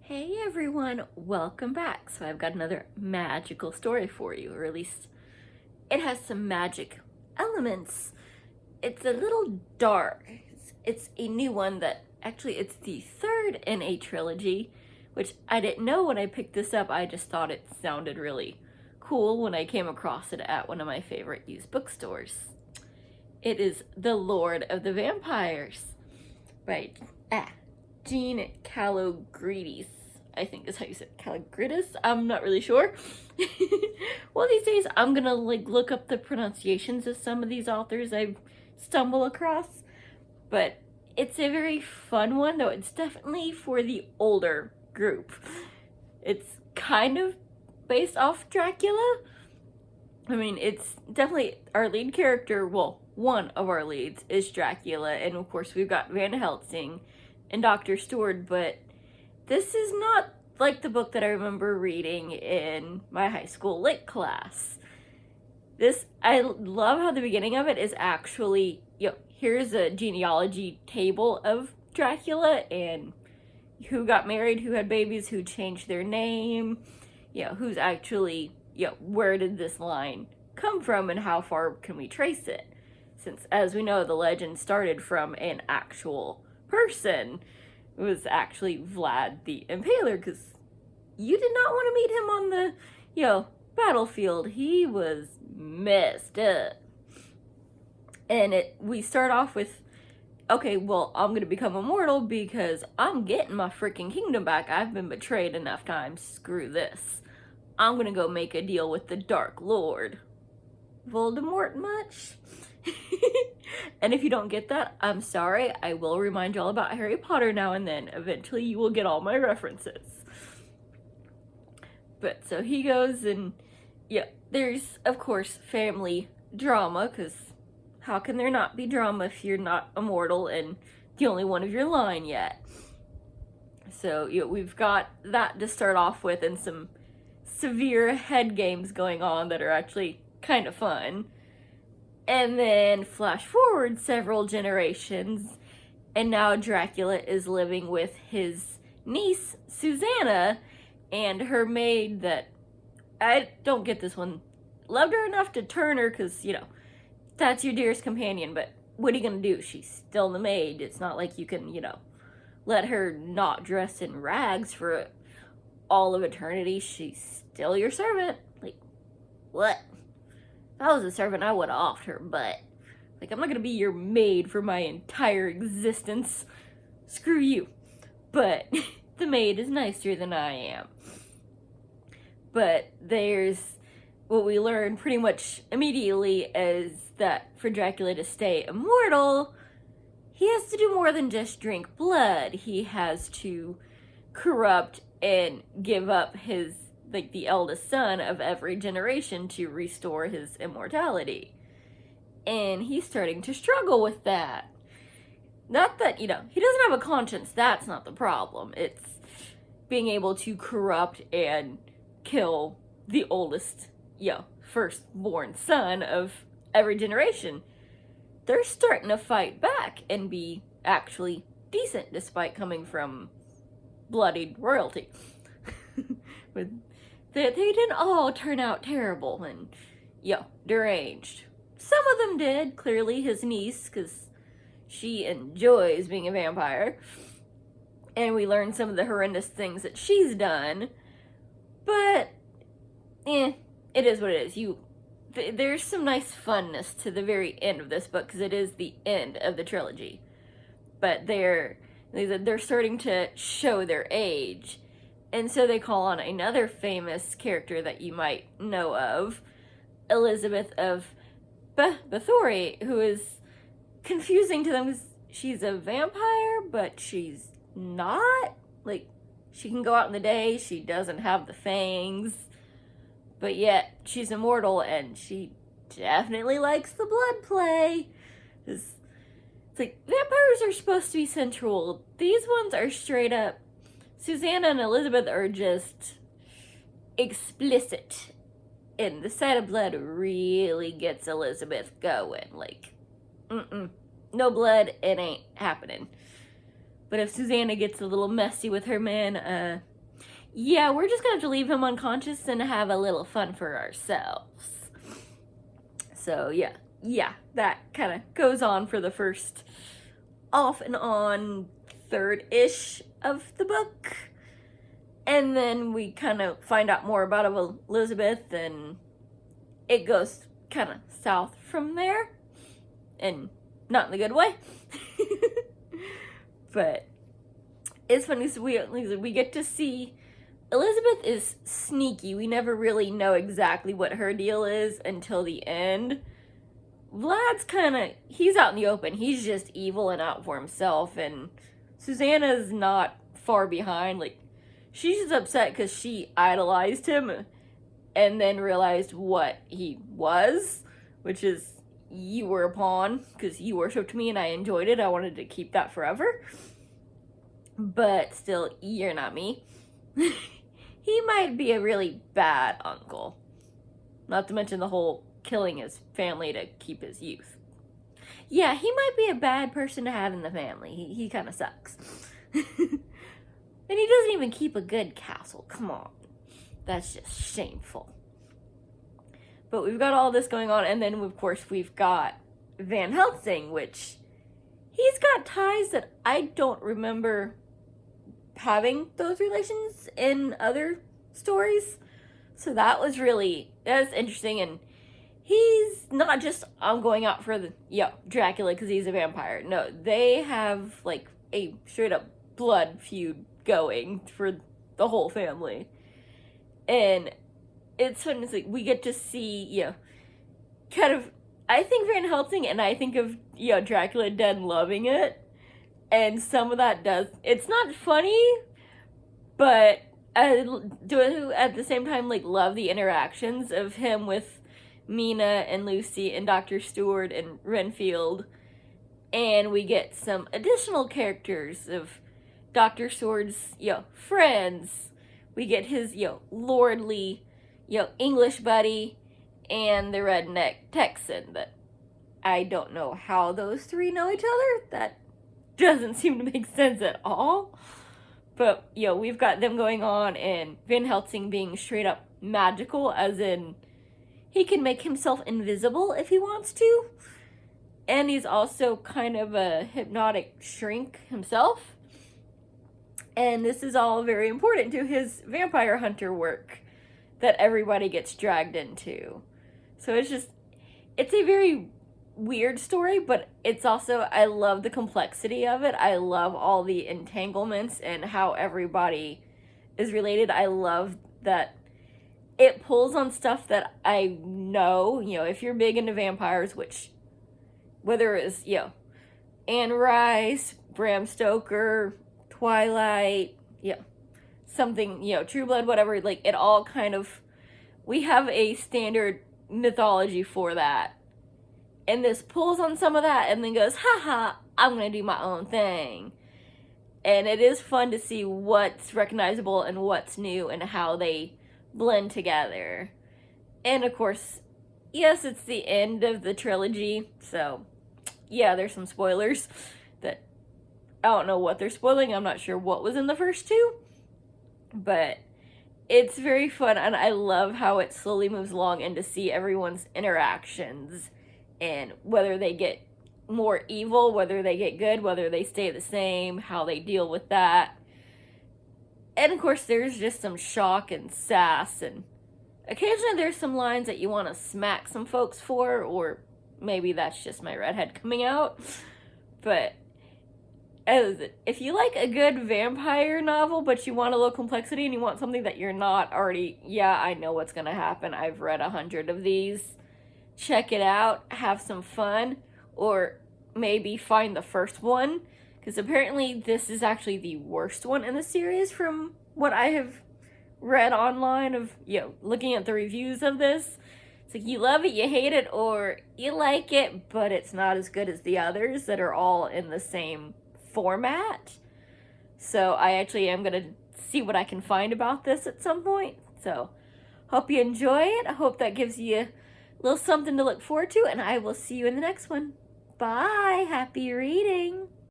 Hey everyone, welcome back. So I've got another magical story for you, or at least it has some magic elements. It's a little dark. It's a new one that actually it's the third in a trilogy, which I didn't know when I picked this up. I just thought it sounded really cool when I came across it at one of my favorite used bookstores. It is The Lord of the Vampires by Jeanne Kalogridis, I think is how you say it. Kalogridis? I'm not really sure. Well, these days I'm gonna look up the pronunciations of some of these authors I stumble across, but it's a very fun one, though it's definitely for the older group. It's kind of based off Dracula. I mean, it's definitely our lead character, well, one of our leads is Dracula, and of course we've got Van Helsing and Dr. Stewart, but this is not like the book that I remember reading in my high school lit class. I love how the beginning of it is actually, here's a genealogy table of Dracula and who got married, who had babies, who changed their name, who's actually, where did this line come from and how far can we trace it? Since, as we know, the legend started from an actual person. It was actually Vlad the Impaler, because you did not want to meet him on the, battlefield. He was messed up. And we start off with, okay, well, I'm going to become immortal because I'm getting my freaking kingdom back. I've been betrayed enough times. Screw this. I'm going to go make a deal with the Dark Lord. Voldemort much? And if you don't get that, I'm sorry. I will remind you all about Harry Potter now and then. Eventually you will get all my references. But so he goes and, there's, of course, family drama, because how can there not be drama if you're not immortal and the only one of your line yet? So, we've got that to start off with, and some severe head games going on that are actually kind of fun. And then flash forward several generations, and now Dracula is living with his niece, Susanna, and her maid that, I don't get this one, loved her enough to turn her because, that's your dearest companion, but what are you going to do? She's still the maid. It's not like you can, let her not dress in rags for all of eternity. She's still your servant. Like, what? If I was a servant, I would have offed her butt. Like, I'm not gonna be your maid for my entire existence. Screw you. But the maid is nicer than I am. But there's what we learn pretty much immediately is that for Dracula to stay immortal, he has to do more than just drink blood. He has to corrupt and give up his, the eldest son of every generation to restore his immortality. And he's starting to struggle with that. Not that, he doesn't have a conscience. That's not the problem. It's being able to corrupt and kill the oldest, firstborn son of every generation. They're starting to fight back and be actually decent despite coming from bloodied royalty. But they didn't all turn out terrible and, deranged. Some of them did, clearly his niece, because she enjoys being a vampire. And we learn some of the horrendous things that she's done. But, it is what it is. There's some nice funness to the very end of this book, because it is the end of the trilogy. But they're starting to show their age. And so they call on another famous character that you might know of, Elizabeth of Bathory, who is confusing to them because she's a vampire, but she's not. Like, she can go out in the day, she doesn't have the fangs, but yet she's immortal and she definitely likes the blood play. It's like, vampires are supposed to be sensual. These ones are straight up. Susanna and Elizabeth are just explicit. And the sight of blood really gets Elizabeth going. Like, no blood, it ain't happening. But if Susanna gets a little messy with her man, yeah, we're just gonna have to leave him unconscious and have a little fun for ourselves. So yeah, that kind of goes on for the first off and on third-ish of the book. And then we kind of find out more about Elizabeth, and it goes kind of south from there. And not in the good way. But it's funny, so we get to see Elizabeth is sneaky. We never really know exactly what her deal is until the end. Vlad's kind of, he's out in the open. He's just evil and out for himself. And Susanna's not far behind. Like, she's just upset because she idolized him and then realized what he was, which is, you were a pawn because you worshipped me and I enjoyed it. I wanted to keep that forever. But still, you're not me. He might be a really bad uncle. Not to mention the whole killing his family to keep his youth. Yeah, he might be a bad person to have in the family. He kind of sucks. And he doesn't even keep a good castle. Come on. That's just shameful. But we've got all this going on, and then, of course, we've got Van Helsing, which he's got ties that I don't remember having those relations in other stories. So that's interesting, and he's not just, I'm going out for the, Dracula because he's a vampire. No, they have, like, a straight-up blood feud going for the whole family. And it's fun, it's like, we get to see, kind of, I think Van Helsing, and I think of, Dracula dead loving it. And some of that it's not funny, but I do at the same time, like, love the interactions of him with Mina and Lucy and Dr. Stewart and Renfield. And we get some additional characters of Dr. Stewart's, friends. We get his, lordly, English buddy and the redneck Texan. That I don't know how those three know each other. That doesn't seem to make sense at all. But, we've got them going on, and Van Helsing being straight up magical, as in he can make himself invisible if he wants to. And he's also kind of a hypnotic shrink himself. And this is all very important to his vampire hunter work that everybody gets dragged into. So it's a very weird story, but it's also, I love the complexity of it. I love all the entanglements and how everybody is related. I love that it pulls on stuff that I know, if you're big into vampires, which, whether it's, Anne Rice, Bram Stoker, Twilight, something, True Blood, whatever, like, it all kind of, we have a standard mythology for that. And this pulls on some of that and then goes, haha, I'm going to do my own thing. And it is fun to see what's recognizable and what's new and how they blend together. And of course, yes, it's the end of the trilogy. So, yeah, there's some spoilers that I don't know what they're spoiling. I'm not sure what was in the first two. But it's very fun, and I love how it slowly moves along and to see everyone's interactions and whether they get more evil, whether they get good, whether they stay the same, how they deal with that. And of course, there's just some shock and sass, and occasionally there's some lines that you want to smack some folks for, or maybe that's just my redhead coming out. But if you like a good vampire novel, but you want a little complexity and you want something that you're not already, I know what's going to happen. I've read 100 of these. Check it out. Have some fun. Or maybe find the first one. Because apparently this is actually the worst one in the series from what I have read online of, looking at the reviews of this. It's like you love it, you hate it, or you like it, but it's not as good as the others that are all in the same format. So I actually am going to see what I can find about this at some point. So hope you enjoy it. I hope that gives you a little something to look forward to, and I will see you in the next one. Bye. Happy reading.